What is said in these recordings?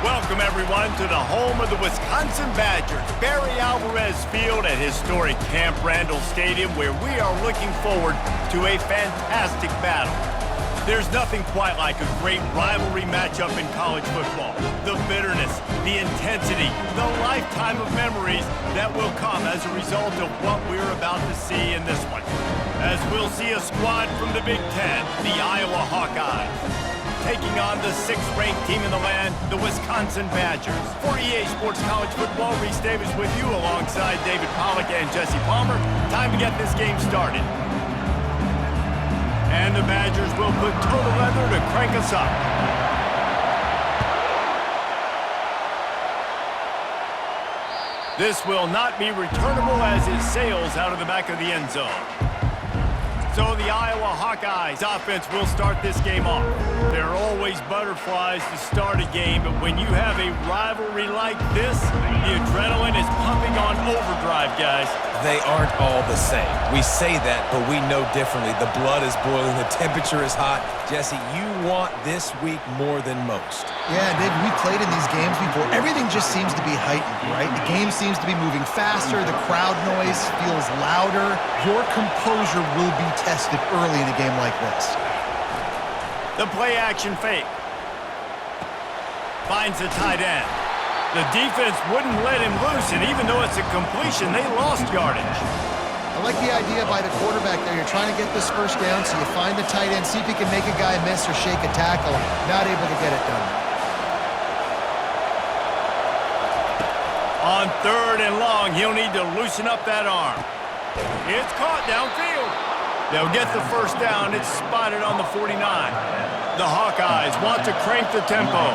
Welcome, everyone, to the home of the Wisconsin Badgers, Barry Alvarez Field at historic Camp Randall Stadium, where we are looking forward to a fantastic battle. There's nothing quite like a great rivalry matchup in college football. The bitterness, the intensity, the lifetime of memories that will come as a result of what we're about to see in this one. As we'll see a squad from the Big Ten, the Iowa Hawkeyes, taking on the 6th-ranked team in the land, the Wisconsin Badgers. For EA Sports College Football, Reese Davis with you alongside David Pollack and Jesse Palmer. Time to get this game started. And the Badgers will put total leather to crank us up. This will not be returnable as it sails out of the back of the end zone. So the Iowa Hawkeyes offense will start this game off. There are always butterflies to start a game, but when you have a rivalry like this, the adrenaline is pumping on overdrive, guys. They aren't all the same. We say that, but we know differently. The blood is boiling, the temperature is hot. Jesse, you want this week more than most. Yeah, David, we played in these games before. Everything just seems to be heightened, right? The game seems to be moving faster. The crowd noise feels louder. Your composure will be tested early in a game like this. The play-action fake. Finds the tight end. The defense wouldn't let him loose, and even though it's a completion, they lost yardage. I like the idea by the quarterback there. You're trying to get this first down, so you find the tight end, see if you can make a guy miss or shake a tackle. Not able to get it done. On 3rd and long, he'll need to loosen up that arm. It's caught downfield. They'll get the first down. It's spotted on the 49. The Hawkeyes want to crank the tempo.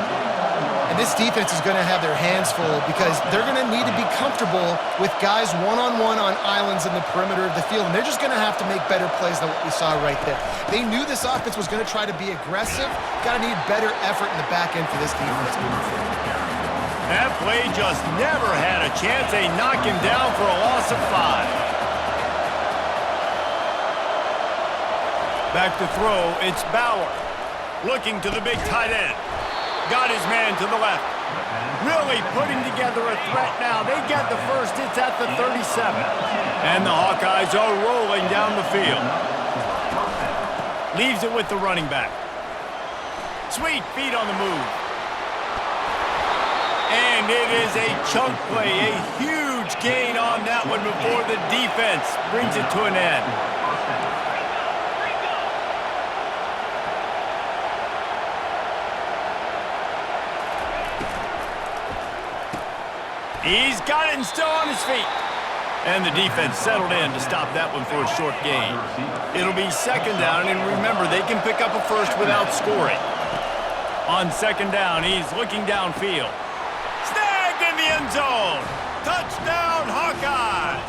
And this defense is going to have their hands full because they're going to need to be comfortable with guys one-on-one on islands in the perimeter of the field. And they're just going to have to make better plays than what we saw right there. They knew this offense was going to try to be aggressive. Got to need better effort in the back end for this defense moving forward. That play just never had a chance. They knock him down for a loss of 5. Back to throw, it's Bauer. Looking to the big tight end. Got his man to the left. Really putting together a threat now. They get the first. It's at the 37. And the Hawkeyes are rolling down the field. Leaves it with the running back. Sweet feet on the move. And it is a chunk play. A huge gain on that one before the defense brings it to an end. He's got it and still on his feet. And the defense settled in to stop that one for a short gain. It'll be 2nd down, and remember, they can pick up a first without scoring. On 2nd down, he's looking downfield. Snagged in the end zone. Touchdown, Hawkeye.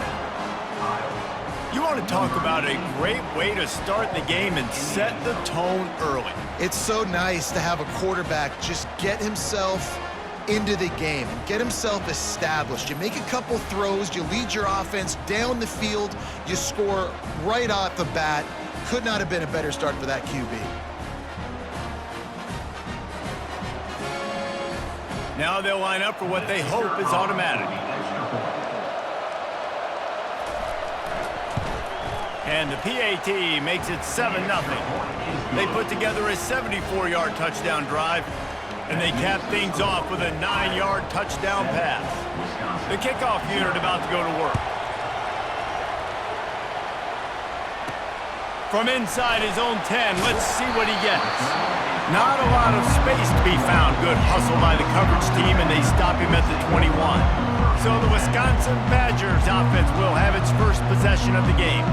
You want to talk about a great way to start the game and set the tone early. It's so nice to have a quarterback just get himself into the game and get himself established. You make a couple throws, you lead your offense down the field, you score right off the bat. Could not have been a better start for that QB. Now they'll line up for what they hope is automatic. And the PAT makes it 7-0. They put together a 74-yard touchdown drive, and they cap things off with a 9-yard touchdown pass. The kickoff unit about to go to work. From inside his own 10, let's see what he gets. Not a lot of space to be found. Good hustle by the coverage team, and they stop him at the 21. So the Wisconsin Badgers offense will have its first possession of the game.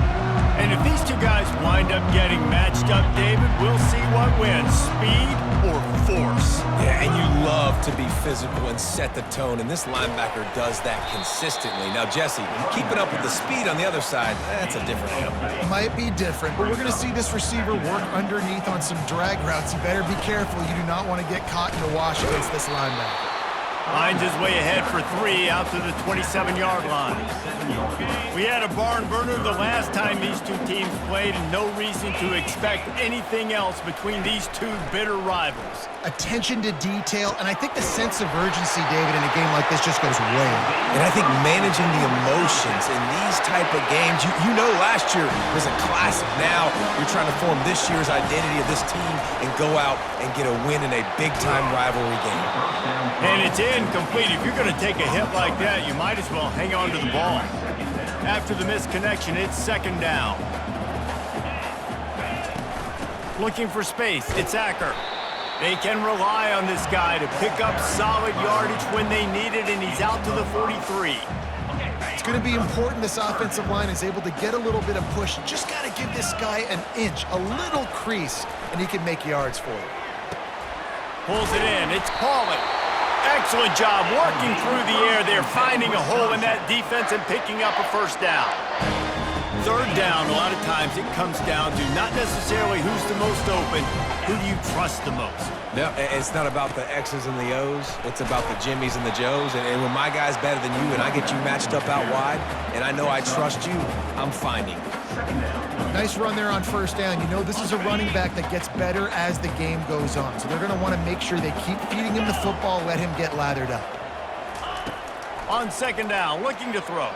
And if these two guys wind up getting matched up, David, we'll see what wins, speed or force. Yeah, and you love to be physical and set the tone, and this linebacker does that consistently. Now, Jesse, keeping up with the speed on the other side, that's a different animal. Might be different, but we're going to see this receiver work underneath on some drag routes. You better be careful. You do not want to get caught in the wash against this linebacker. Finds his way ahead for 3 out to the 27-yard line. We had a barn burner the last time these two teams played, and no reason to expect anything else between these two bitter rivals. Attention to detail, and I think the sense of urgency, David, in a game like this just goes way up. And I think managing the emotions in these type of games, you know last year was a classic. Now you're trying to form this year's identity of this team and go out and get a win in a big-time rivalry game. And it's incomplete. If you're going to take a hit like that, you might as well hang on to the ball. After the missed connection, it's second down. Looking for space, it's Acker. They can rely on this guy to pick up solid yardage when they need it, and he's out to the 43. It's going to be important this offensive line is able to get a little bit of push. Just got to give this guy an inch, a little crease, and he can make yards for you. Pulls it in, it's Pollard. Excellent job working through the air there, finding a hole in that defense and picking up a first down. Third down, a lot of times it comes down to not necessarily who's the most open, who do you trust the most? No, it's not about the X's and the O's. It's about the Jimmys and the Joes. And when my guy's better than you and I get you matched up out wide, and I know I trust you, I'm finding. Nice run there on first down. You know this is a running back that gets better as the game goes on. So they're going to want to make sure they keep feeding him the football, let him get lathered up. On second down, looking to throw.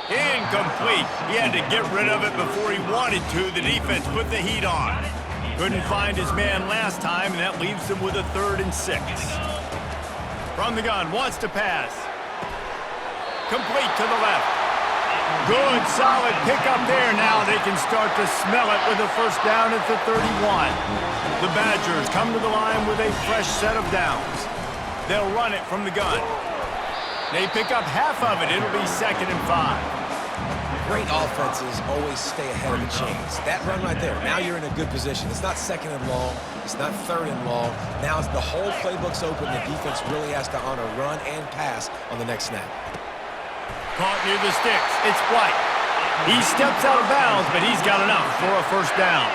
Incomplete. He had to get rid of it before he wanted to. The defense put the heat on. Couldn't find his man last time, and that leaves him with a 3rd and 6. From the gun, wants to pass. Complete to the left. Good, solid pickup there. Now they can start to smell it with a first down at the 31. The Badgers come to the line with a fresh set of downs. They'll run it from the gun. They pick up half of it. It'll be 2nd and 5. Great offenses always stay ahead of the chains. That run right there, now you're in a good position. It's not 2nd and long. It's not 3rd and long. Now it's the whole playbook's open. The defense really has to honor run and pass on the next snap. Caught near the sticks. It's White. He steps out of bounds, but he's got enough for a first down.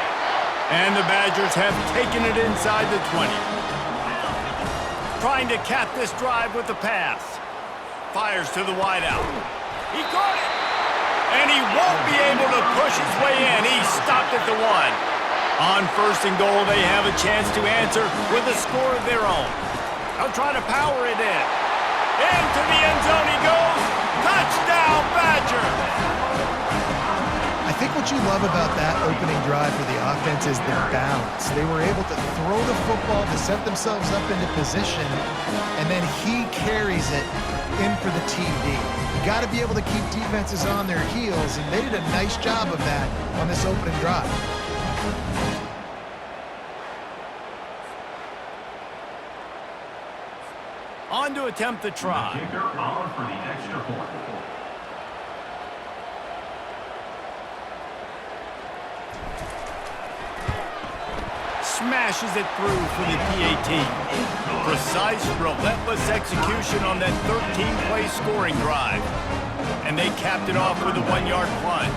And the Badgers have taken it inside the 20. Trying to cap this drive with the pass. Fires to the wideout. He caught it. And he won't be able to push his way in. He stopped at the 1. On 1st and goal, they have a chance to answer with a score of their own. They'll try to power it in. Into the end zone he goes. Touchdown, Badgers! I think what you love about that opening drive for the offense is the balance. They were able to throw the football to set themselves up into position, and then he carries it in for the TD. You got to be able to keep defenses on their heels, and they did a nice job of that on this opening drive. On to attempt the try. Kicker on for the extra point. Smashes it through for the PAT. Precise, relentless execution on that 13-play scoring drive. And they capped it off with a 1-yard plunge.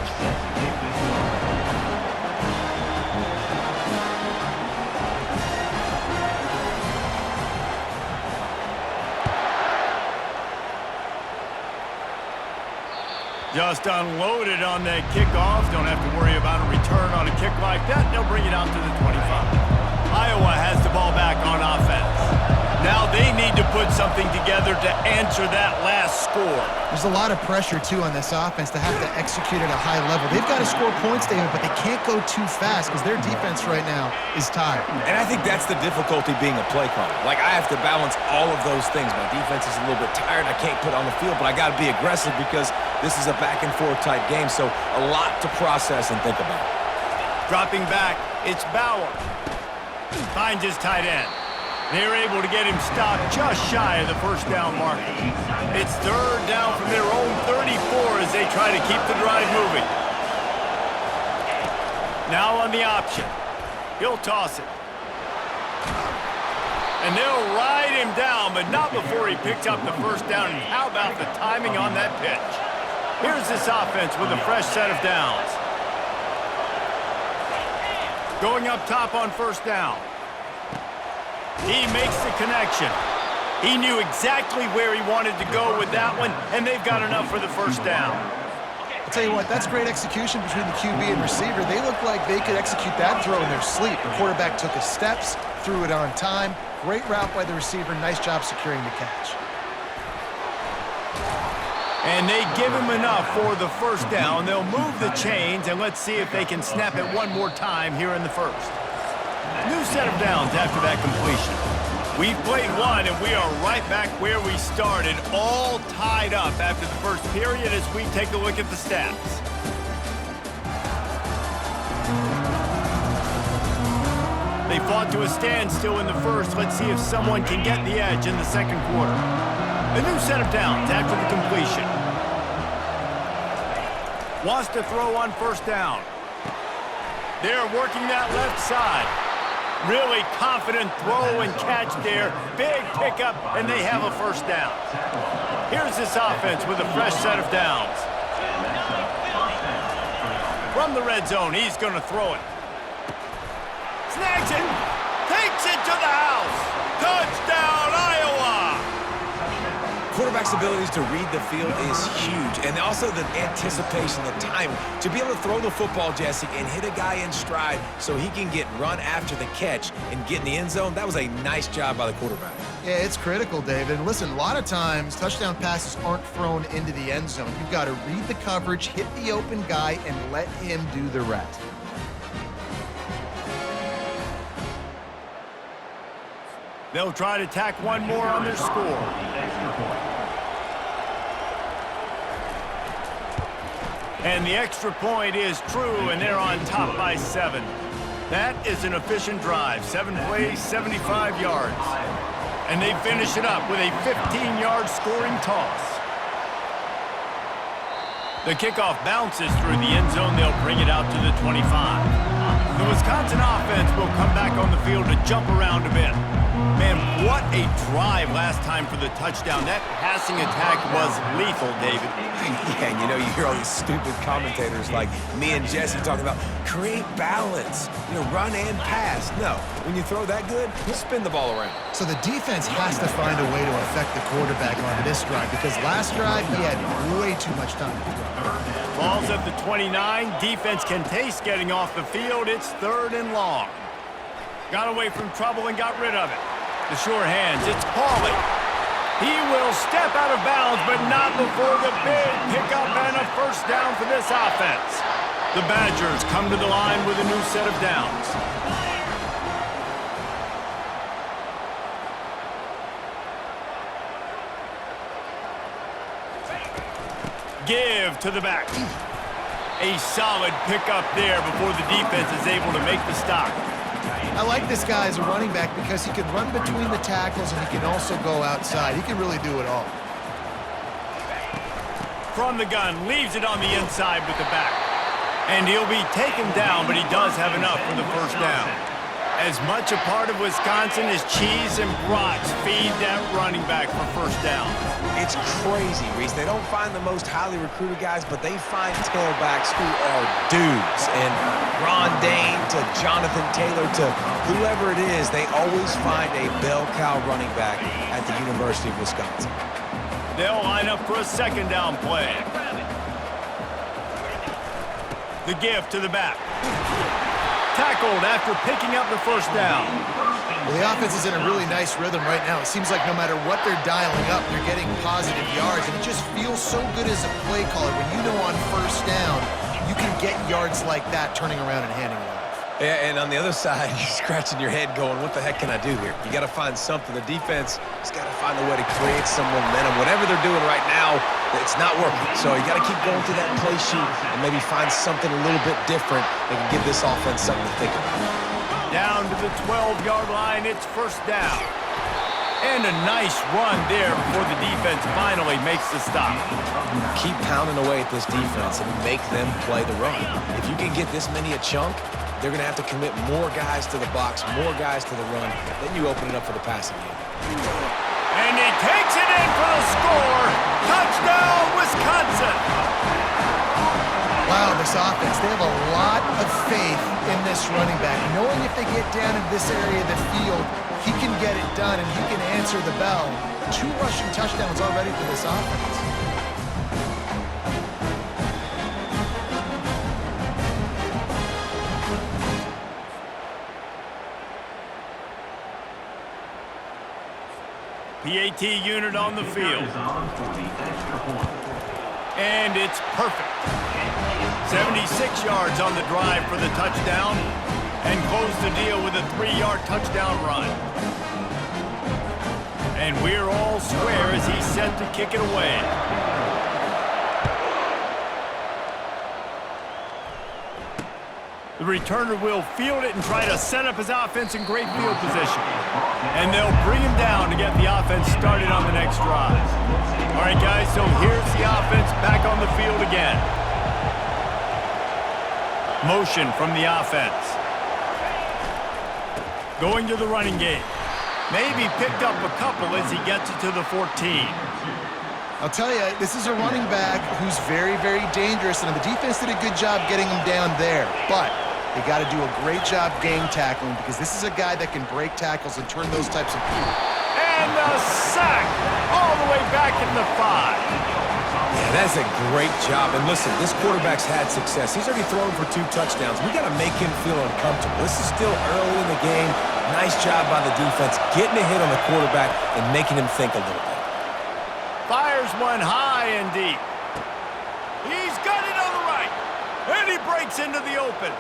Just unloaded on that kickoff. Don't have to worry about a return on a kick like that. They'll bring it out to the 25. Iowa has the ball back on offense. Now they need to put something together to answer that last score. There's a lot of pressure, too, on this offense to have to execute at a high level. They've got to score points, David, but they can't go too fast because their defense right now is tired. And I think that's the difficulty being a play caller. Like, I have to balance all of those things. My defense is a little bit tired. I can't put on the field, but I got to be aggressive because this is a back-and-forth type game, so a lot to process and think about. Dropping back, it's Bauer. Finds his tight end. They're able to get him stopped just shy of the first down marker. It's 3rd down from their own 34 as they try to keep the drive moving. Now on the option. He'll toss it. And they'll ride him down, but not before he picks up the first down. And how about the timing on that pitch? Here's this offense with a fresh set of downs. Going up top on first down. He makes the connection. He knew exactly where he wanted to go with that one, and they've got enough for the first down. I'll tell you what, that's great execution between the QB and receiver. They look like they could execute that throw in their sleep. The quarterback took his steps, threw it on time. Great route by the receiver. Nice job securing the catch. And they give him enough for the first down. They'll move the chains, and let's see if they can snap it one more time here in the first. New set of downs after that completion. We've played one, and we are right back where we started, all tied up after the first period as we take a look at the stats. They fought to a standstill in the first. Let's see if someone can get the edge in the second quarter. A new set of downs after the completion. Wants to throw on first down. They're working that left side. Really confident throw and catch there. Big pickup, and they have a first down. Here's this offense with a fresh set of downs. From the red zone, he's going to throw it. Snags it. Takes it to the house. Touchdown, Iowa! Quarterback's abilities to read the field is huge, and also the anticipation, the time to be able to throw the football, Jesse, and hit a guy in stride so he can get run after the catch and get in the end zone. That was a nice job by the quarterback. Yeah, it's critical, David. And listen, a lot of times touchdown passes aren't thrown into the end zone. You've got to read the coverage, hit the open guy, and let him do the rest. They'll try to tack one more on their score. And the extra point is true, and they're on top by 7. That is an efficient drive. 7 plays, 75 yards. And they finish it up with a 15-yard scoring toss. The kickoff bounces through the end zone. They'll bring it out to the 25. The Wisconsin offense will come back on the field to jump around a bit. Man, what a drive last time for the touchdown. That passing attack was lethal, David. Yeah, and you know, you hear all these stupid commentators like me and Jesse talking about create balance, run and pass. No, when you throw that good, you spin the ball around. So the defense has to find a way to affect the quarterback on this drive because last drive he had way too much time to throw. Ball's at the 29. Defense can taste getting off the field. It's 3rd and long. Got away from trouble and got rid of it. The sure hands, it's Pauly. He will step out of bounds, but not before the big pickup and a first down for this offense. The Badgers come to the line with a new set of downs. Give to the back. A solid pickup there before the defense is able to make the stop. I like this guy as a running back because he can run between the tackles and he can also go outside. He can really do it all. From the gun, leaves it on the inside with the back. And he'll be taken down, but he does have enough for the first down. As much a part of Wisconsin as cheese and brats feed that running back for first down. It's crazy, Reese. They don't find the most highly recruited guys, but they find tailbacks who are dudes. And Ron Dane to Jonathan Taylor to whoever it is, they always find a bell cow running back at the University of Wisconsin. They'll line up for a second down play. The give to the back. Tackled after picking up the first down. Well, the offense is in a really nice rhythm right now. It seems like no matter what they're dialing up, they're getting positive yards, and it just feels so good as a play caller when you know on first down you can get yards like that turning around and handing it off. Yeah, and on the other side, you're scratching your head going, what the heck can I do here? You got to find something. The defense has got to find a way to create some momentum. Whatever they're doing right now, it's not working. So you got to keep going through that play sheet and maybe find something a little bit different that can give this offense something to think about. Down to the 12-yard line, it's first down. And a nice run there before the defense finally makes the stop. Keep pounding away at this defense and make them play the run. If you can get this many a chunk, they're going to have to commit more guys to the box, more guys to the run. Then you open it up for the passing game. And he takes it in for the score. Touchdown, Wisconsin. Wow, this offense, they have a lot of faith in this running back, knowing if they get down in this area of the field, he can get it done, and he can answer the bell. 2 rushing touchdowns already for this offense. PAT unit on the field. Is on for the extra point. And it's perfect. 76 yards on the drive for the touchdown, and close the deal with a 3-yard touchdown run. And we're all square as he's set to kick it away. The returner will field it and try to set up his offense in great field position. And they'll bring him down to get the offense started on the next drive. All right, guys, so here's the offense back on the field again. Motion from the offense. Going to the running game. Maybe picked up a couple as he gets it to the 14. I'll tell you, this is a running back who's very, very dangerous, and the defense did a good job getting him down there. But they got to do a great job gang tackling, because this is a guy that can break tackles and turn those types of people. And a sack all the way back in the 5. Yeah, that's a great job. And listen, this quarterback's had success. He's already thrown for 2 touchdowns. We got to make him feel uncomfortable. This is still early in the game. Nice job by the defense, getting a hit on the quarterback and making him think a little bit. Fires one high and deep. He's got it on the right. And he breaks into the open.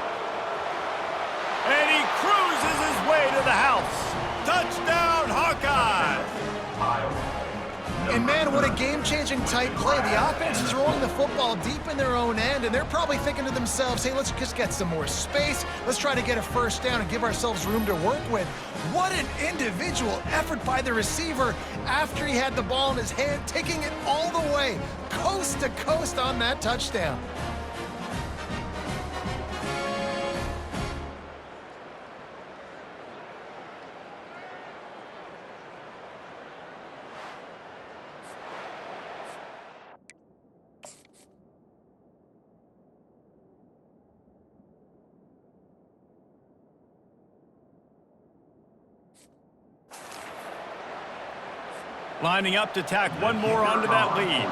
And he cruises his way to the house. Touchdown, Hawkeyes! And man, what a game-changing type play. The offense is rolling the football deep in their own end, and they're probably thinking to themselves, hey, let's just get some more space. Let's try to get a first down and give ourselves room to work with. What an individual effort by the receiver after he had the ball in his hand, taking it all the way, coast to coast on that touchdown. Lining up to tack one more onto that lead.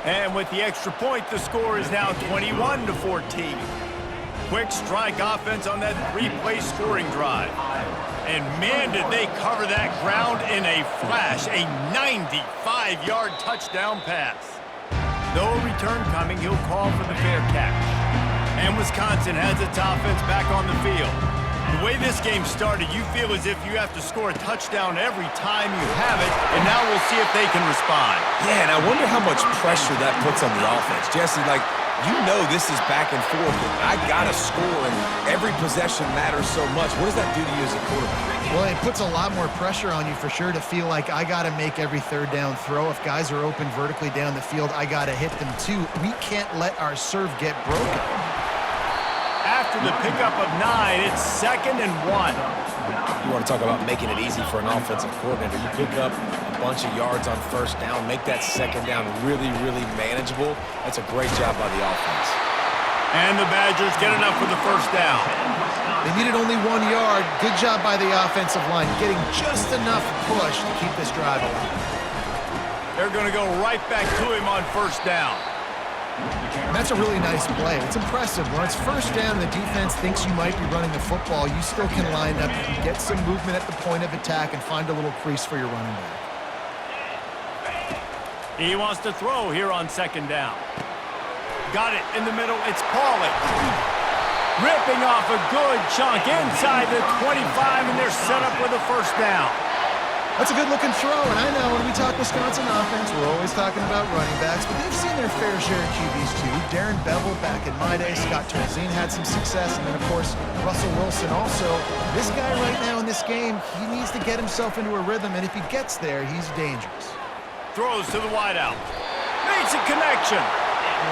And with the extra point, the score is now 21-14. Quick strike offense on that 3-play scoring drive. And man, did they cover that ground in a flash. A 95-yard touchdown pass. No return coming, he'll call for the fair catch. And Wisconsin has its offense back on the field. The way this game started, you feel as if you have to score a touchdown every time you have it, and now we'll see if they can respond. Yeah, and I wonder how much pressure that puts on the offense. Jesse, like, you know this is back and forth, and I got to score, and every possession matters so much. What does that do to you as a quarterback? Well, it puts a lot more pressure on you for sure to feel like I got to make every third down throw. If guys are open vertically down the field, I got to hit them too. We can't let our serve get broken. After the pickup of 9, it's 2nd and 1. You want to talk about making it easy for an offensive coordinator. You pick up a bunch of yards on first down, make that second down really, really manageable. That's a great job by the offense. And the Badgers get enough for the first down. They needed only 1 yard. Good job by the offensive line, getting just enough push to keep this drive alive. They're going to go right back to him on first down. And that's a really nice play. It's impressive. When it's first down, the defense thinks you might be running the football. You still can line up and get some movement at the point of attack and find a little crease for your running back. He wants to throw here on 2nd down. Got it in the middle. It's Pauly. Ripping off a good chunk inside the 25, and they're set up with a first down. That's a good-looking throw, and I know when we talk Wisconsin offense, we're always talking about running backs, but they've seen their fair share of QBs too. Darren Bevel back in my day, Scott Tolzien had some success, and then, of course, Russell Wilson also. This guy right now in this game, he needs to get himself into a rhythm, and if he gets there, he's dangerous. Throws to the wideout. Makes a connection.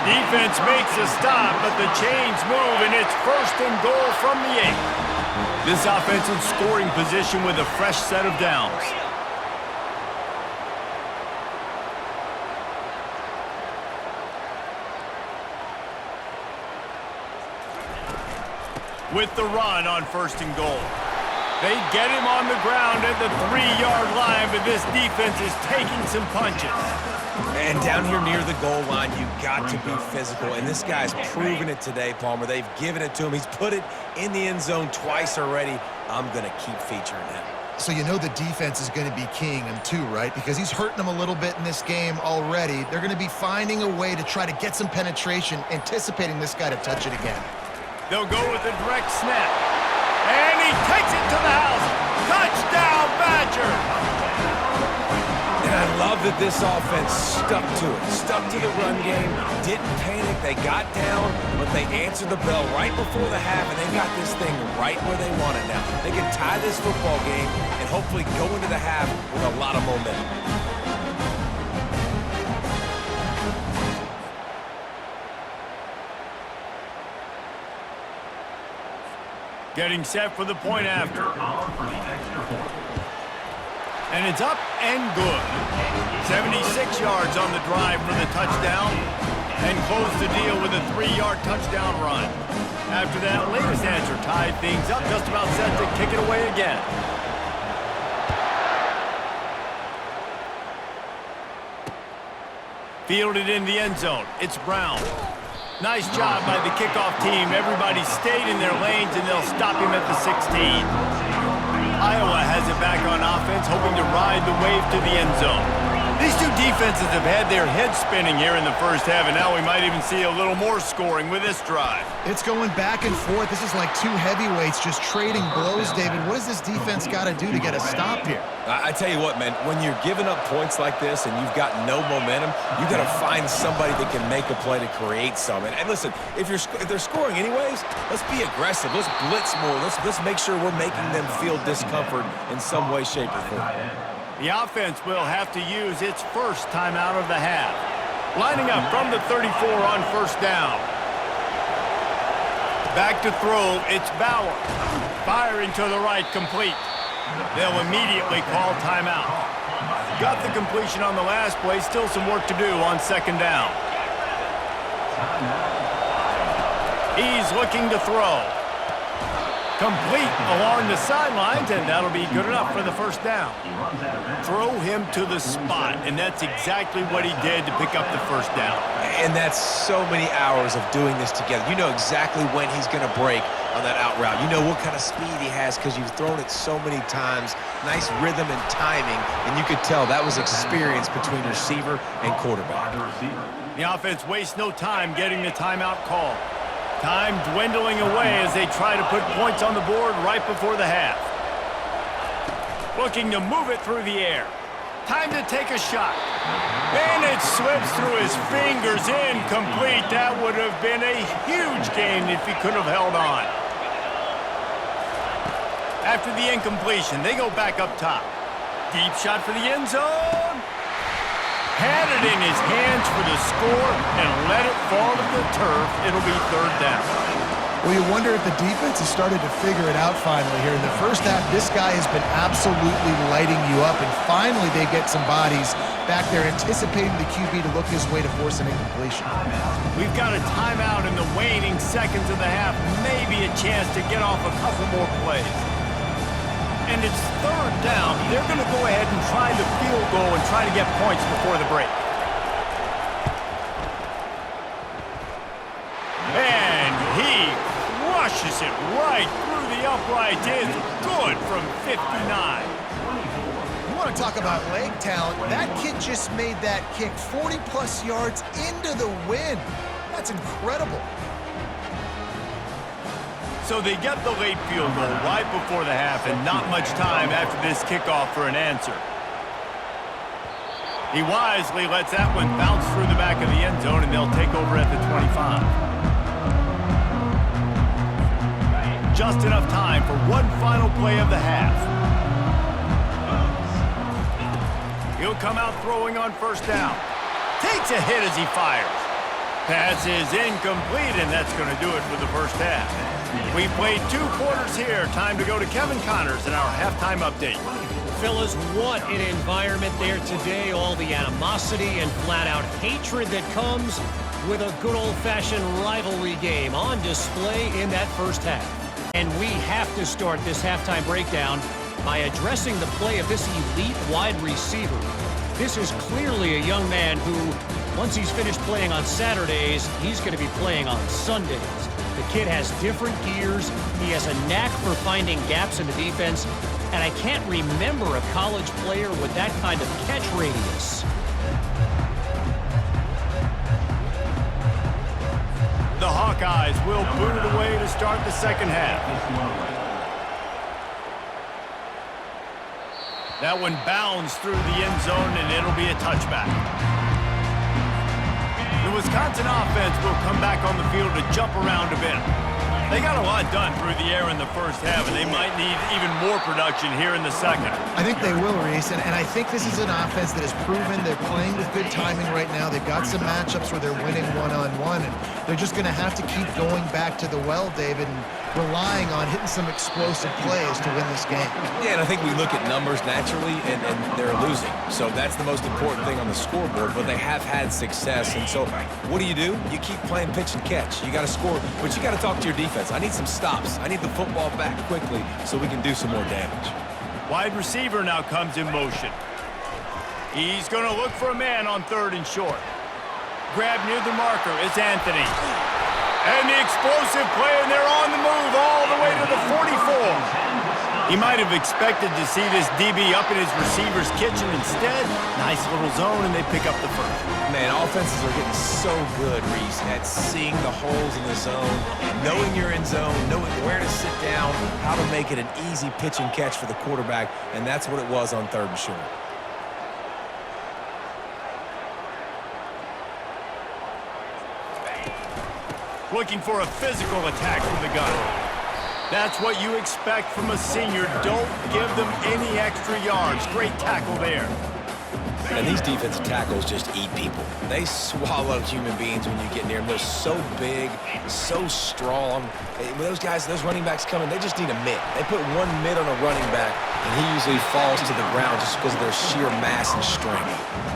Defense makes a stop, but the chains move, and it's 1st and goal from the 8. This offense in scoring position with a fresh set of downs. with the run on 1st and goal. They get him on the ground at the 3-yard line, but this defense is taking some punches. And down here near the goal line, you got to be physical. And this guy's proven it today, Palmer. They've given it to him. He's put it in the end zone twice already. I'm going to keep featuring him. So you know the defense is going to be keying him too, right? Because he's hurting them a little bit in this game already. They're going to be finding a way to try to get some penetration, anticipating this guy to touch it again. They'll go with a direct snap. And he takes it to the house. Touchdown, Badgers! And I love that this offense stuck to it, stuck to the run game, didn't panic, they got down, but they answered the bell right before the half, and they got this thing right where they want it now. They can tie this football game and hopefully go into the half with a lot of momentum. Getting set for the point after. Call for the extra point. And it's up and good. 76 yards on the drive for the touchdown. And close the deal with a 3-yard touchdown run. After that latest answer tied things up, just about set to kick it away again. Fielded in the end zone. It's Brown. Nice job by the kickoff team. Everybody stayed in their lanes, and they'll stop him at the 16. Iowa has it back on offense, hoping to ride the wave to the end zone. These two defenses have had their heads spinning here in the first half, and now we might even see a little more scoring with this drive. It's going back and forth. This is like two heavyweights just trading blows, David. What does this defense got to do to get a stop here? I tell you what, man, when you're giving up points like this and you've got no momentum, you got to find somebody that can make a play to create some. And listen, if they're scoring anyways, let's be aggressive. Let's blitz more. Let's make sure we're making them feel discomfort in some way, shape, or form. The offense will have to use its first timeout of the half. Lining up from the 34 on 1st down. Back to throw, it's Bauer. Firing to the right, complete. They'll immediately call timeout. Got the completion on the last play, still some work to do on 2nd down. He's looking to throw. Complete along the sidelines, and that'll be good enough for the 1st down. Throw him to the spot, and that's exactly what he did to pick up the 1st down. And that's so many hours of doing this together. You know exactly when he's going to break on that out route. You know what kind of speed he has because you've thrown it so many times. Nice rhythm and timing, and you could tell that was experience between receiver and quarterback. The offense wastes no time getting the timeout call. Time dwindling away as they try to put points on the board right before the half. Looking to move it through the air. Time to take a shot. And it slips through his fingers, incomplete. That would have been a huge gain if he could have held on. After the incompletion, they go back up top. Deep shot for the end zone. Had it in his hands for the score and let it fall to the turf. It'll be 3rd down. Well, you wonder if the defense has started to figure it out finally here. In the first half, this guy has been absolutely lighting you up, and finally they get some bodies back there anticipating the QB to look his way to force an incompletion. We've got a timeout in the waning seconds of the half, maybe a chance to get off a couple more plays. And it's 3rd down. They're going to go ahead and try the field goal and try to get points before the break. And he crushes it right through the uprights. It's good from 59. You want to talk about leg talent? That kid just made that kick 40-plus yards into the wind. That's incredible. So they get the late field goal right before the half, and not much time after this kickoff for an answer. He wisely lets that one bounce through the back of the end zone, and they'll take over at the 25. Just enough time for one final play of the half. He'll come out throwing on 1st down. Takes a hit as he fires. Pass is incomplete, and that's going to do it for the first half. We played 2 quarters here. Time to go to Kevin Connors in our halftime update. Fellas, what an environment there today. All the animosity and flat-out hatred that comes with a good old-fashioned rivalry game on display in that first half. And we have to start this halftime breakdown by addressing the play of this elite wide receiver. This is clearly a young man who, once he's finished playing on Saturdays, he's going to be playing on Sundays. The kid has different gears. He has a knack for finding gaps in the defense. And I can't remember a college player with that kind of catch radius. The Hawkeyes will boot it away to start the second half. That one bounds through the end zone, and it'll be a touchback. The Wisconsin offense will come back on the field to jump around a bit. They got a lot done through the air in the first half, and they might need even more production here in the second. I think they will, Reese, and I think this is an offense that has proven they're playing with good timing right now. They've got some matchups where they're winning one-on-one, and they're just going to have to keep going back to the well, David, and relying on hitting some explosive plays to win this game. Yeah, and I think we look at numbers naturally, and they're losing. So that's the most important thing on the scoreboard, but they have had success. And so what do? You keep playing pitch and catch. You got to score, but you got to talk to your defense. I need some stops. I need the football back quickly so we can do some more damage. Wide receiver now comes in motion. He's going to look for a man on 3rd and short. Grab near the marker. It's Anthony. And the explosive play, and they're on the move all the way to the 44. He might have expected to see this DB up in his receiver's kitchen. Instead, nice little zone, and they pick up the first. Man, offenses are getting so good, Reese, at seeing the holes in the zone, knowing you're in zone, knowing where to sit down, how to make it an easy pitch and catch for the quarterback, and that's what it was on 3rd and short. Looking for a physical attack from the gun. That's what you expect from a senior. Don't give them any extra yards. Great tackle there. And these defensive tackles just eat people. They swallow human beings when you get near them. They're so big, so strong. When those guys, those running backs come in, they just need a mitt. They put one mitt on a running back, and he usually falls to the ground just because of their sheer mass and strength.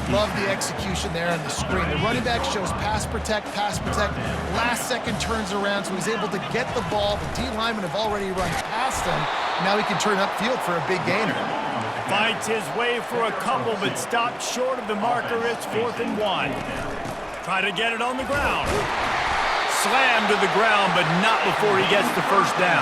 Love the execution there on the screen. The running back shows pass protect. Last second turns around, so he's able to get the ball. The D linemen have already run past him. Now he can turn upfield for a big gainer. Fights his way for a couple, but stopped short of the marker. It's 4th and 1. Try to get it on the ground. Slammed to the ground, but not before he gets the first down.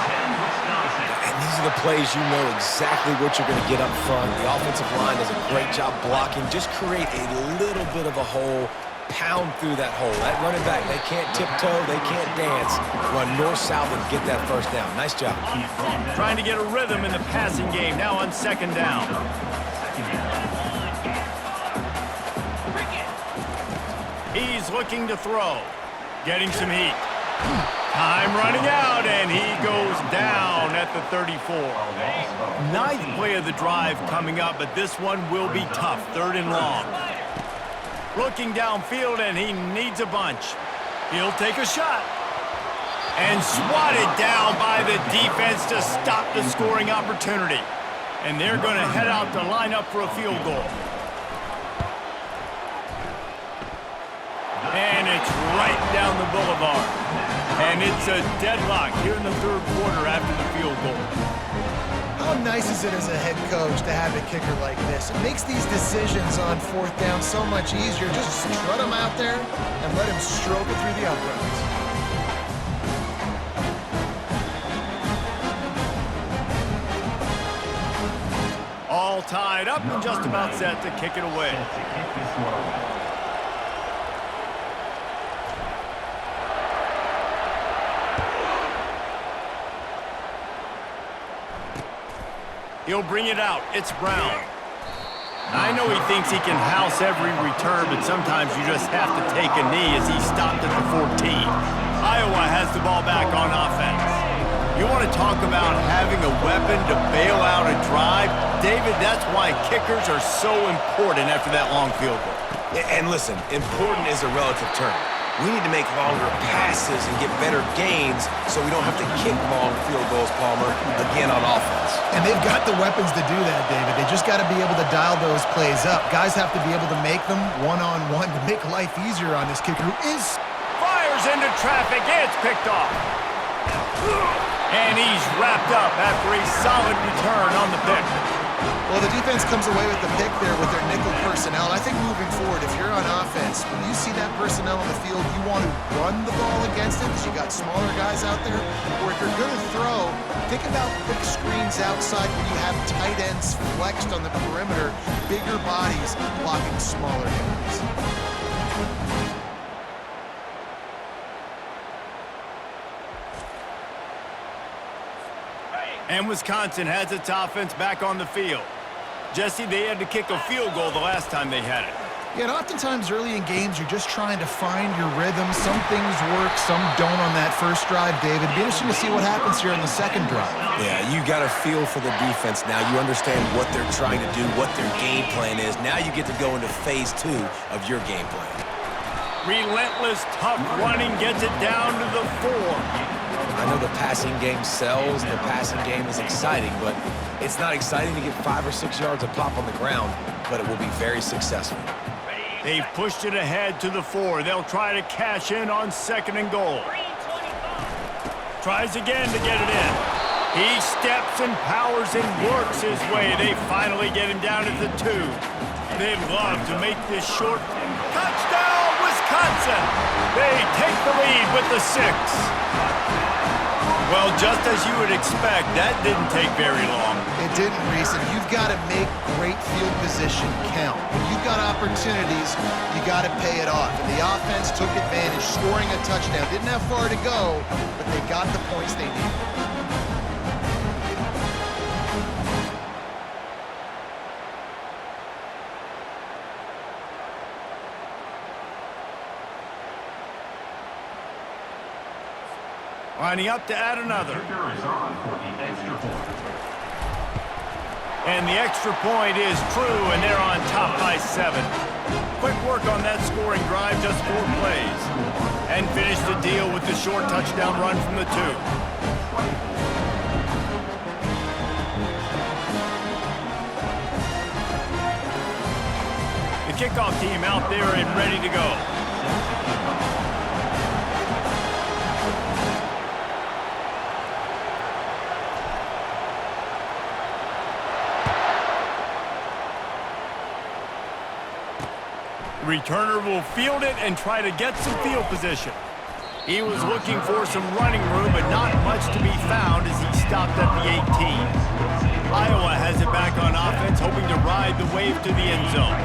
And these are the plays you know exactly what you're going to get up front. The offensive line does a great job blocking. Just create a little bit of a hole, pound through that hole. That running back, they can't tiptoe, they can't dance. Run north-south and get that first down. Nice job. Trying to get a rhythm in the passing game, now on 2nd down. He's looking to throw. Getting some heat. Time running out, and he goes down at the 34. 9th play of the drive coming up, but this one will be tough. 3rd and long. Looking downfield, and he needs a bunch. He'll take a shot. And swatted down by the defense to stop the scoring opportunity. And they're going to head out to line up for a field goal. And it's right down the boulevard. And it's a deadlock here in the 3rd quarter after the field goal. How nice is it as a head coach to have a kicker like this? It makes these decisions on 4th down so much easier. Just strut him out there and let him stroke it through the uprights. All tied up and just about set to kick it away. He'll bring it out. It's Brown. I know he thinks he can house every return, but sometimes you just have to take a knee as he stopped at the 14. Iowa has the ball back on offense. You want to talk about having a weapon to bail out a drive? David, that's why kickers are so important after that long field goal. And listen, important is a relative term. We need to make longer passes and get better gains so we don't have to kick long field goals, Palmer, again on offense. And they've got the weapons to do that, David. They just got to be able to dial those plays up. Guys have to be able to make them one-on-one to make life easier on this kicker who is... Fires into traffic. It's picked off. And he's wrapped up after a solid return on the pick. Well, the defense comes away with the pick there with their nickel personnel. I think moving forward, if you're on offense, when you see that personnel on the field, you want to run the ball against it because you got smaller guys out there. Or if you're going to throw, think about quick screens outside when you have tight ends flexed on the perimeter, bigger bodies blocking smaller guys. And Wisconsin has its offense back on the field. Jesse, they had to kick a field goal the last time they had it. Yeah, and oftentimes early in games, you're just trying to find your rhythm. Some things work, some don't on that first drive, David. It'd be interesting to see what happens here on the second drive. Yeah, you got a feel for the defense now. You understand what they're trying to do, what their game plan is. Now you get to go into phase 2 of your game plan. Relentless, tough running gets it down to the 4. I know the passing game sells, the passing game is exciting, but it's not exciting to get 5 or 6 yards of pop on the ground, but it will be very successful. They've pushed it ahead to the 4. They'll try to cash in on 2nd and goal. Tries again to get it in. He steps and powers and works his way. They finally get him down at the 2. They'd love to make this short. Touchdown, Wisconsin! They take the lead with the 6. Well, just as you would expect, that didn't take very long. It didn't, Reese, and you've got to make great field position count. When you've got opportunities, you got to pay it off. And the offense took advantage, scoring a touchdown. Didn't have far to go, but they got the points they needed. Lining up to add another. Kicker is on for the extra point. And the extra point is true, and they're on top by 7. Quick work on that scoring drive, just 4 plays. And finish the deal with the short touchdown run from the 2. The kickoff team out there and ready to go. Returner will field it and try to get some field position. He was looking for some running room, but not much to be found as he stopped at the 18. Iowa has it back on offense, hoping to ride the wave to the end zone.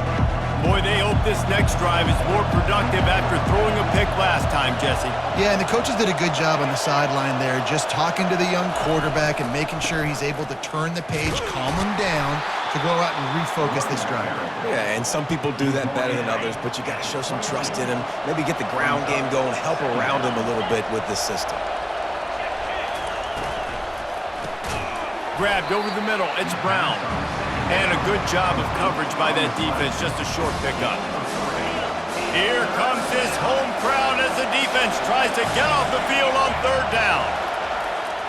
Boy, they hope this next drive is more productive after throwing a pick last time, Jesse. Yeah, and the coaches did a good job on the sideline there, just talking to the young quarterback and making sure he's able to turn the page, calm him down, to go out and refocus this drive. Yeah, and some people do that better than others, but you got to show some trust in him. Maybe get the ground game going, help around him a little bit with this system. Grabbed over the middle, it's Brown. And a good job of coverage by that defense, just a short pickup. Here comes this home crowd as the defense tries to get off the field on 3rd down.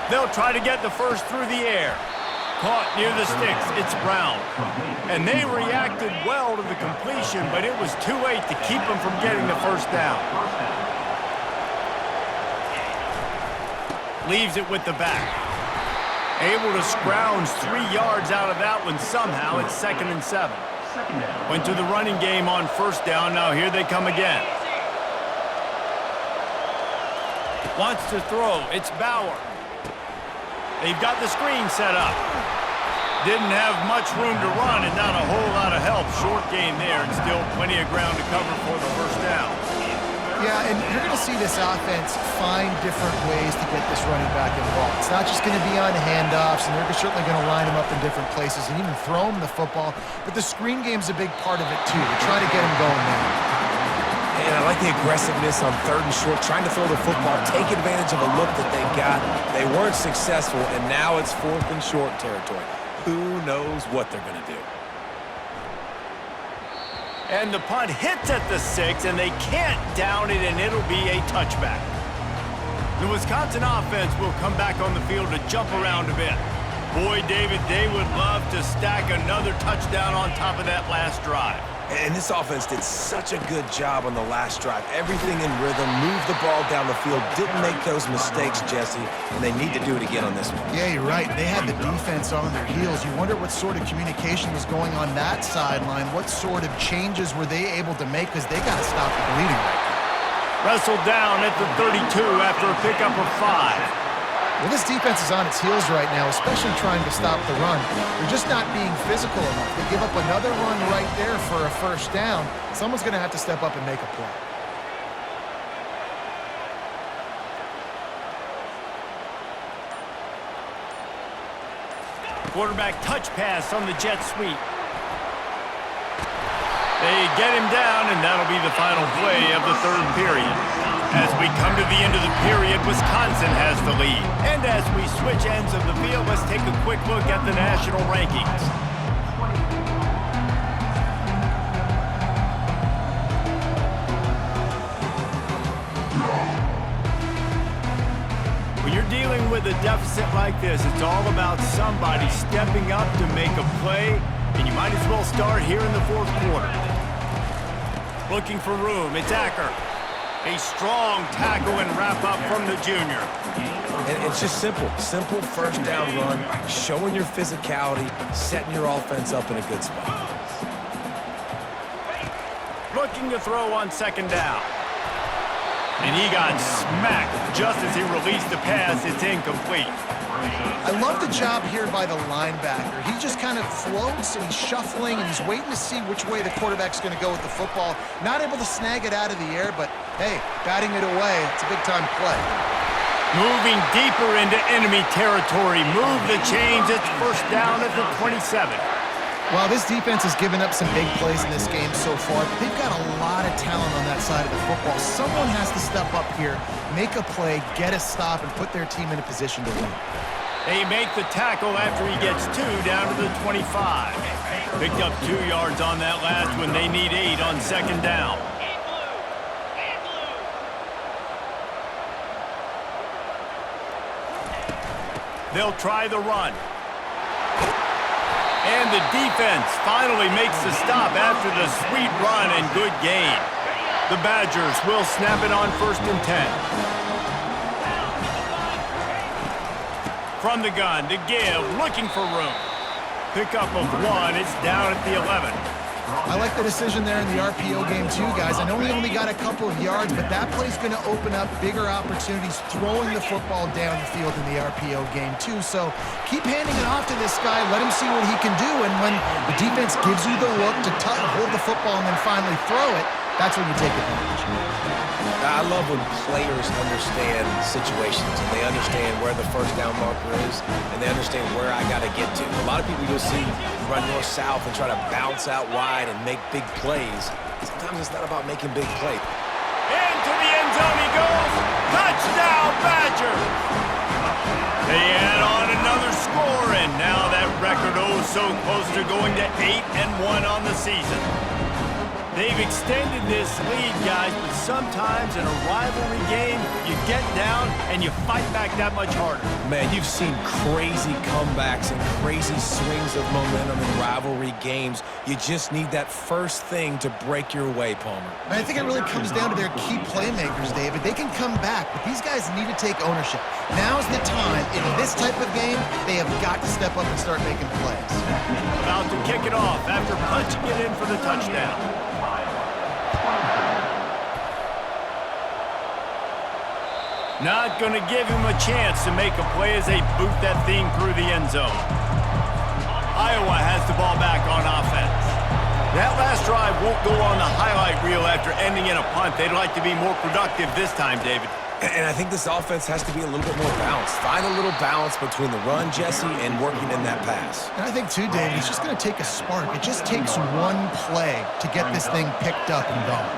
They'll try to get the first through the air. Caught near the sticks, it's Brown. And they reacted well to the completion, but it was too late to keep them from getting the first down. Leaves it with the back. Able to scrounge 3 yards out of that one somehow. It's 2nd and 7. Went to the running game on 1st down. Now here they come again. Wants to throw. It's Bauer. They've got the screen set up. Didn't have much room to run and not a whole lot of help. Short gain there and still plenty of ground to cover for the 1st down. Yeah, and you're going to see this offense find different ways to get this running back involved. It's not just going to be on handoffs, and they're certainly going to line him up in different places and even throw him the football. But the screen game's a big part of it, too. They try to get him going there. And I like the aggressiveness on 3rd and short, trying to throw the football, take advantage of a look that they've got. They weren't successful, and now it's 4th and short territory. Who knows what they're going to do? And the punt hits at the 6, and they can't down it, and it'll be a touchback. The Wisconsin offense will come back on the field to jump around a bit. Boy, David, they would love to stack another touchdown on top of that last drive. And this offense did such a good job on the last drive. Everything in rhythm, moved the ball down the field, didn't make those mistakes, Jesse, and they need to do it again on this one. Yeah, you're right. They had the defense on their heels. You wonder what sort of communication was going on that sideline. What sort of changes were they able to make, because they got to stop the bleeding right now. Wrestled down at the 32 after a pickup of 5. Well, this defense is on its heels right now, especially trying to stop the run. They're just not being physical enough. They give up another run right there for a first down. Someone's going to have to step up and make a play. Quarterback touch pass on the jet sweep. They get him down, and that'll be the final play of the third period. As we come to the end of the period, Wisconsin has the lead. And as we switch ends of the field, let's take a quick look at the national rankings. When you're dealing with a deficit like this, it's all about somebody stepping up to make a play, and you might as well start here in the fourth quarter. Looking for room, it's Acker. A strong tackle and wrap up from the junior. And it's just simple first down run, showing your physicality, setting your offense up in a good spot. Looking to throw on second down. And he got smacked just as he released the pass. It's incomplete. I love the job here by the linebacker. He just kind of floats and he's shuffling and he's waiting to see which way the quarterback's going to go with the football. Not able to snag it out of the air, but hey, batting it away, it's a big-time play. Moving deeper into enemy territory. Move the chains. It's first down at the 27. Well, this defense has given up some big plays in this game so far, but they've got a lot of talent on that side of the football. Someone has to step up here, make a play, get a stop, and put their team in a position to win. They make the tackle after he gets 2 down to the 25. Picked up 2 yards on that last one. They need 8 on second down. They'll try the run. And the defense finally makes the stop after the sweet run and good gain. The Badgers will snap it on 1st and 10. From the gun to give, looking for room. Pickup of 1, it's down at the 11. I like the decision there in the RPO game too, guys. I know he only got a couple of yards, but that play's going to open up bigger opportunities throwing the football down the field in the RPO game too. So keep handing it off to this guy. Let him see what he can do. And when the defense gives you the look to hold the football and then finally throw it, that's when you take advantage. I love when players understand situations and they understand where the first down marker is and they understand where I got to get to. A lot of people you'll see run north-south and try to bounce out wide and make big plays. Sometimes it's not about making big plays. Into the end zone he goes. Touchdown, Badgers! They add on another score, and now that record so close to going to 8-1 on the season. They've extended this lead, guys, but sometimes in a rivalry game, you get down and you fight back that much harder. Man, you've seen crazy comebacks and crazy swings of momentum in rivalry games. You just need that first thing to break your way, Palmer. And I think it really comes down to their key playmakers, David. They can come back, but these guys need to take ownership. Now's the time. In this type of game, they have got to step up and start making plays. About to kick it off after punching it in for the touchdown. Not going to give him a chance to make a play as they boot that thing through the end zone. Iowa has the ball back on offense. That last drive won't go on the highlight reel after ending in a punt. They'd like to be more productive this time, David. And I think this offense has to be a little bit more balanced. Find a little balance between the run, Jesse, and working in that pass. And I think, too, David, it's just going to take a spark. It just takes one play to get this thing picked up and going.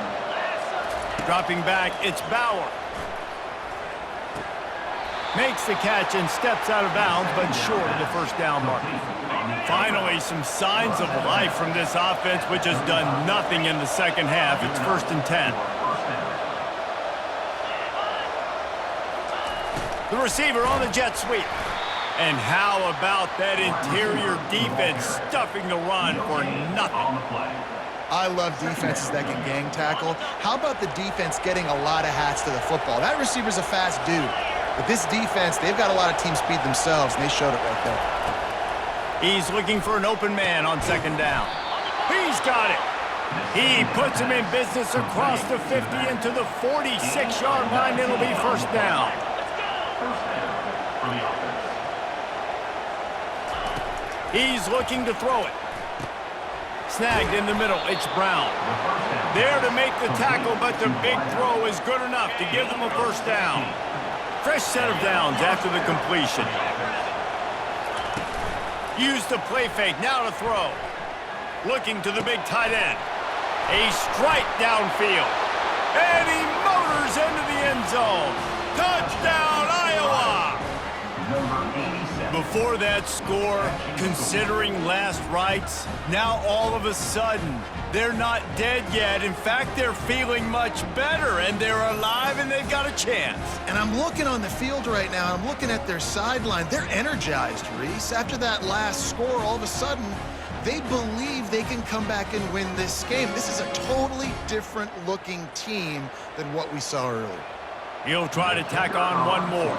Dropping back, it's Bauer. Makes the catch and steps out of bounds, but short of the first down mark. Finally, some signs of life from this offense, which has done nothing in the second half. It's 1st and 10. The receiver on the jet sweep. And how about that interior defense stuffing the run for nothing? I love defenses that can gang tackle. How about the defense getting a lot of hats to the football? That receiver's a fast dude. But this defense, they've got a lot of team speed themselves, and they showed it right there. He's looking for an open man on second down. He's got it. He puts him in business across the 50 into the 46-yard line. It'll be first down. He's looking to throw it. Snagged in the middle. It's Brown. There to make the tackle, but the big throw is good enough to give them a first down. Fresh set of downs after the completion. Use the play fake. Now to throw. Looking to the big tight end. A strike downfield. And he motors into the end zone. Touchdown, Iowa! Before that score, considering last rites, now all of a sudden, they're not dead yet. In fact, they're feeling much better, and they're alive, and they've got a chance. And I'm looking on the field right now, I'm looking at their sideline. They're energized, Reese. After that last score, all of a sudden, they believe they can come back and win this game. This is a totally different-looking team than what we saw earlier. He'll try to tack on one more.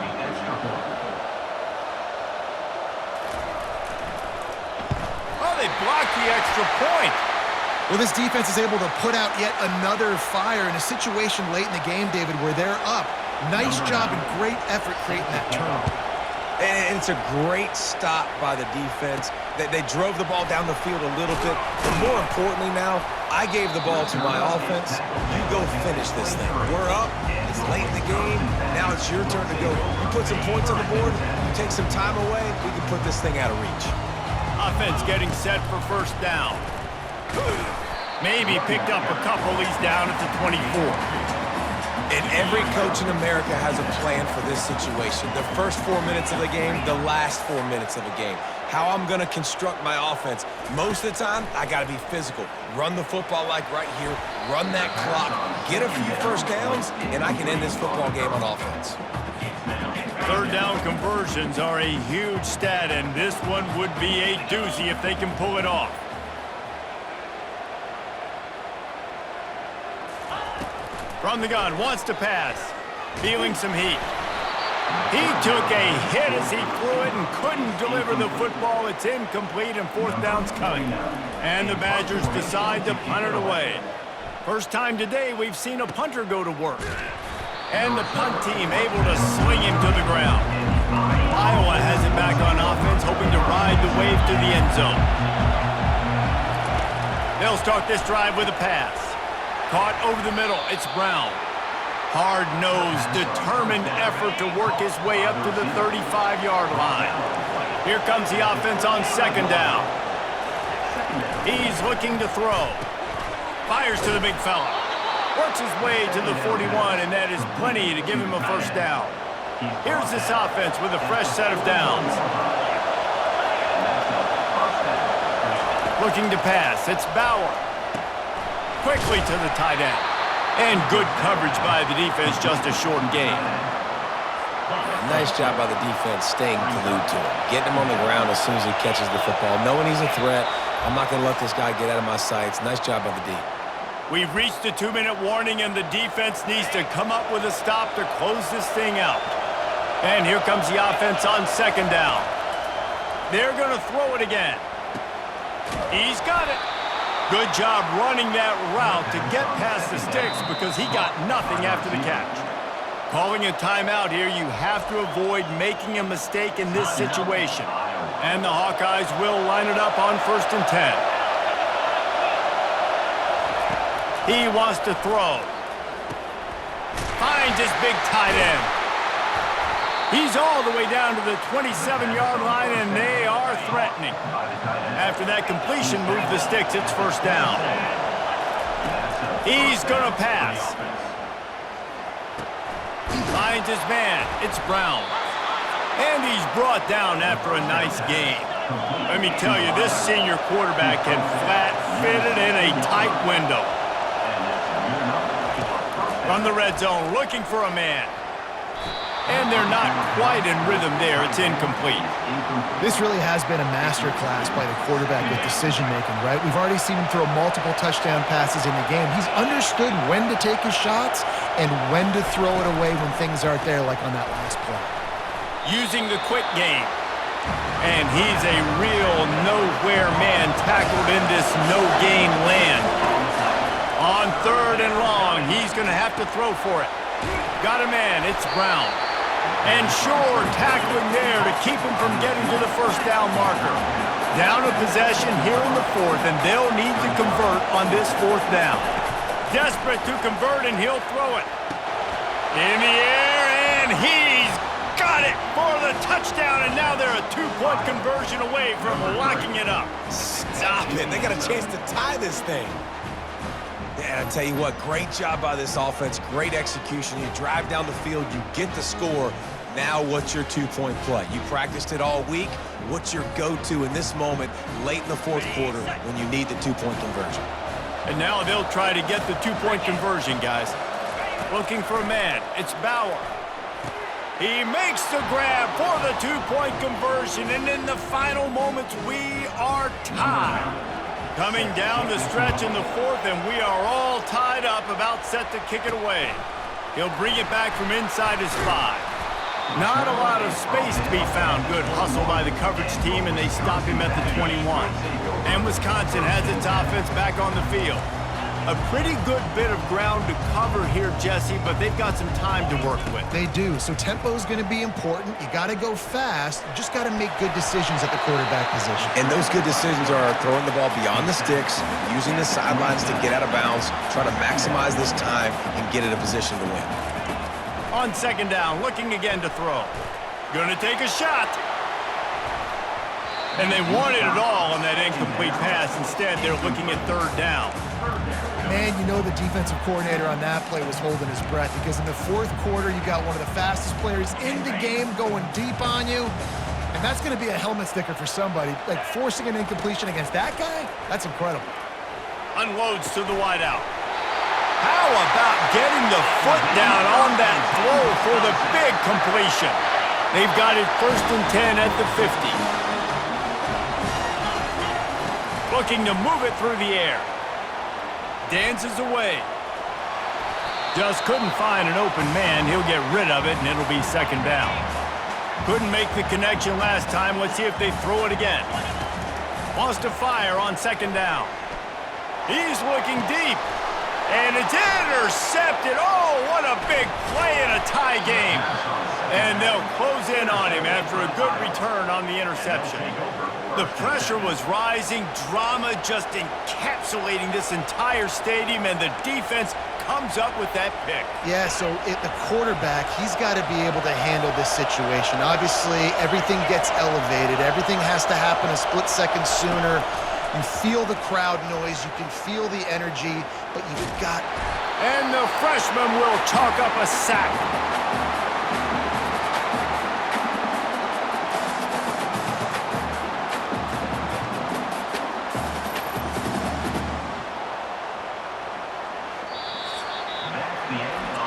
They blocked the extra point. Well, this defense is able to put out yet another fire in a situation late in the game, David, where they're up. Nice job and great effort creating that turnover. And it's a great stop by the defense. They drove the ball down the field a little bit. But more importantly now, I gave the ball to my offense. You go finish this thing. We're up. It's late in the game. Now it's your turn to go. You put some points on the board. You take some time away. We can put this thing out of reach. Offense getting set for first down. Maybe picked up a couple. He's down at the 24. And every coach in America has a plan for this situation. The first 4 minutes of the game, the last 4 minutes of the game. How I'm going to construct my offense. Most of the time, I got to be physical. Run the football like right here. Run that clock. Get a few first downs, and I can end this football game on offense. Third down conversions are a huge stat, and this one would be a doozy if they can pull it off. From the gun, wants to pass. Feeling some heat. He took a hit as he threw it and couldn't deliver the football. It's incomplete and fourth down's coming. And the Badgers decide to punt it away. First time today we've seen a punter go to work. And the punt team able to swing him to the ground. Iowa has it back on offense, hoping to ride the wave to the end zone. They'll start this drive with a pass. Caught over the middle, it's Brown. Hard-nosed, determined effort to work his way up to the 35-yard line. Here comes the offense on second down. He's looking to throw. Fires to the big fella. Works his way to the 41, and that is plenty to give him a first down. Here's this offense with a fresh set of downs. Looking to pass, it's Bauer. Quickly to the tight end. And good coverage by the defense, just a short gain. Nice job by the defense staying glued to him. Getting him on the ground as soon as he catches the football. Knowing he's a threat, I'm not going to let this guy get out of my sights. Nice job by the D. We've reached the 2-minute warning, and the defense needs to come up with a stop to close this thing out. And here comes the offense on second down. They're going to throw it again. He's got it. Good job running that route to get past the sticks because he got nothing after the catch. Calling a timeout here, you have to avoid making a mistake in this situation. And the Hawkeyes will line it up on 1st and 10. He wants to throw. Finds his big tight end. He's all the way down to the 27-yard line, and they are threatening. After that completion, move the sticks, it's first down. He's going to pass. Finds his man. It's Brown. And he's brought down after a nice gain. Let me tell you, this senior quarterback can flat fit it in a tight window. From the red zone, looking for a man. And they're not quite in rhythm there. It's incomplete. This really has been a masterclass by the quarterback with decision-making, right? We've already seen him throw multiple touchdown passes in the game. He's understood when to take his shots and when to throw it away when things aren't there, like on that last play. Using the quick game. And he's a real nowhere man tackled in this no-gain land. On 3rd and long, he's going to have to throw for it. Got a man, it's Brown. And Shore tackling there to keep him from getting to the first down marker. Down a possession here in the 4th, and they'll need to convert on this 4th down. Desperate to convert, and he'll throw it. In the air, and he's got it for the touchdown, and now they're a 2-point conversion away from locking it up. Stop it. They got a chance to tie this thing. And I tell you what, great job by this offense, great execution. You drive down the field, you get the score. Now what's your 2-point play? You practiced it all week. What's your go-to in this moment late in the 4th quarter when you need the 2-point conversion? And now they'll try to get the 2-point conversion, guys. Looking for a man. It's Bauer. He makes the grab for the 2-point conversion, and in the final moments, we are tied. Coming down the stretch in the 4th, and we are all tied up, about set to kick it away. He'll bring it back from inside his 5. Not a lot of space to be found. Good hustle by the coverage team, and they stop him at the 21. And Wisconsin has its offense back on the field. A pretty good bit of ground to cover here, Jesse, but they've got some time to work with. They do, so tempo is going to be important. You got to go fast. You just got to make good decisions at the quarterback position. And those good decisions are throwing the ball beyond the sticks, using the sidelines to get out of bounds, try to maximize this time and get in a position to win. On 2nd down, looking again to throw. Going to take a shot. And they wanted it all on that incomplete pass. Instead, they're looking at 3rd down. Man, you know the defensive coordinator on that play was holding his breath, because in the 4th quarter, you got one of the fastest players in the game going deep on you, and that's going to be a helmet sticker for somebody. Like, forcing an incompletion against that guy, that's incredible. Unloads to the wideout. How about getting the foot down on that throw for the big completion? They've got it 1st and 10 at the 50. Looking to move it through the air. Dances away. Just couldn't find an open man. He'll get rid of it, and it'll be 2nd down. Couldn't make the connection last time. Let's see if they throw it again. Wants to fire on 2nd down. He's looking deep. And it's intercepted. Oh, what a big play in a tie game. And they'll close in on him after a good return on the interception. The pressure was rising, drama just encapsulating this entire stadium, and the defense comes up with that pick. Yeah, so the quarterback, he's got to be able to handle this situation. Obviously, everything gets elevated. Everything has to happen a split second sooner. You feel the crowd noise. You can feel the energy, but you've got... And the freshman will chalk up a sack.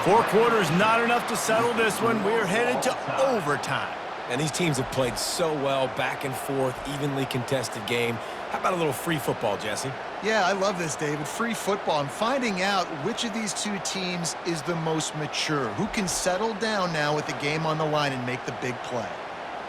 Four quarters not enough to settle this one. We're headed to overtime. And these teams have played so well, back and forth, evenly contested game. How about a little free football, Jesse? Yeah, I love this, David. Free football. I'm finding out which of these two teams is the most mature, who can settle down now with the game on the line and make the big play.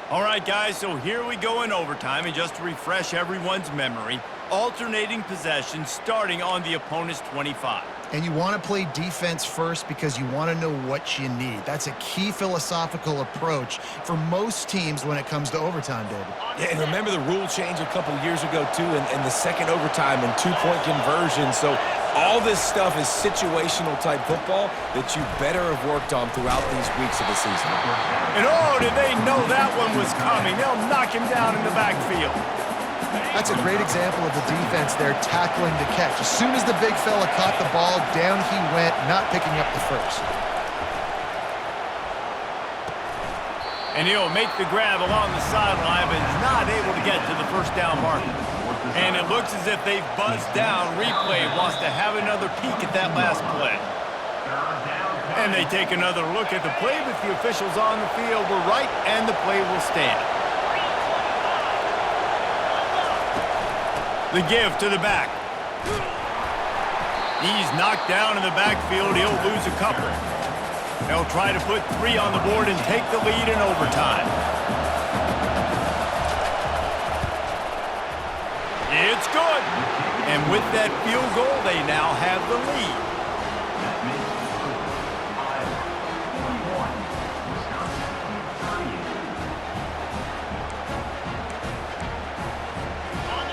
All right, guys, so here we go in overtime, and just to refresh everyone's memory, alternating possessions starting on the opponent's 25. And you want to play defense first because you want to know what you need. That's a key philosophical approach for most teams when it comes to overtime, David. Yeah, and remember the rule change a couple years ago, too, and the second overtime and two-point conversion. So all this stuff is situational type football that you better have worked on throughout these weeks of the season. And oh, did they know that one was coming. They'll knock him down in the backfield. That's a great example of the defense there tackling to catch. As soon as the big fella caught the ball, down he went, not picking up the first. And he'll make the grab along the sideline, but is not able to get to the first down marker. And it looks as if they've buzzed down. Replay wants to have another peek at that last play. And they take another look at the play, but the officials on the field were right, and the play will stand. The give to the back. He's knocked down in the backfield. He'll lose a couple. They'll try to put 3 on the board and take the lead in overtime. It's good. And with that field goal, they now have the lead.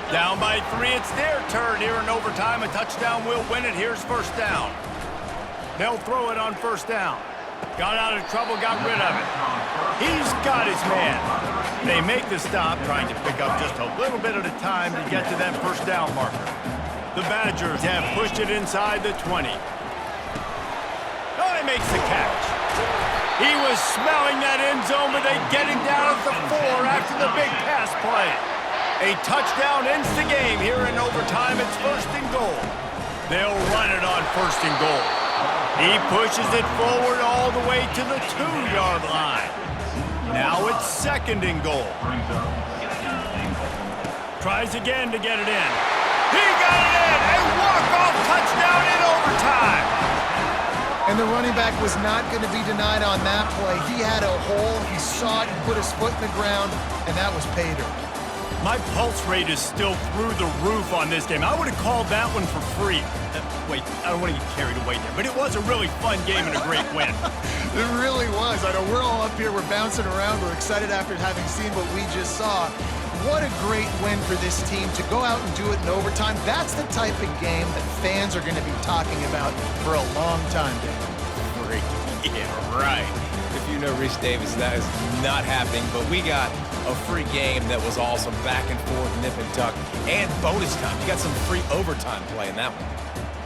Down by 3, it's their turn here in overtime. A touchdown will win it. Here's first down. They'll throw it on first down. Got out of trouble, got rid of it. He's got his man. They make the stop, trying to pick up just a little bit at a time to get to that first down marker. The Badgers have pushed it inside the 20. Oh, he makes the catch. He was smelling that end zone, but they get him down at the 4 after the big pass play. A touchdown ends the game here in overtime. It's first and goal. They'll run it on first and goal. He pushes it forward all the way to the 2-yard line. Now it's second and goal. Tries again to get it in. He got it in! A walk-off touchdown in overtime! And the running back was not going to be denied on that play. He had a hole. He saw it. He put his foot in the ground, and that was pay dirt. My pulse rate is still through the roof on this game. I would have called that one for free. Wait, I don't want to get carried away there, but it was a really fun game and a great win. It really was. I know we're all up here. We're bouncing around. We're excited after having seen what we just saw. What a great win for this team to go out and do it in overtime. That's the type of game that fans are going to be talking about for a long time, Dave. Freak. Yeah, right. If you know Rece Davis, that is not happening, but we got a free game that was awesome, back and forth, nip and tuck, and bonus time. You got some free overtime play in that one.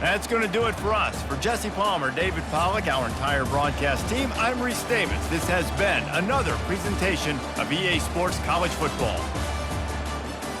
That's going to do it for us. For Jesse Palmer, David Pollack, our entire broadcast team, I'm Rece Davis. This has been another presentation of EA Sports College Football.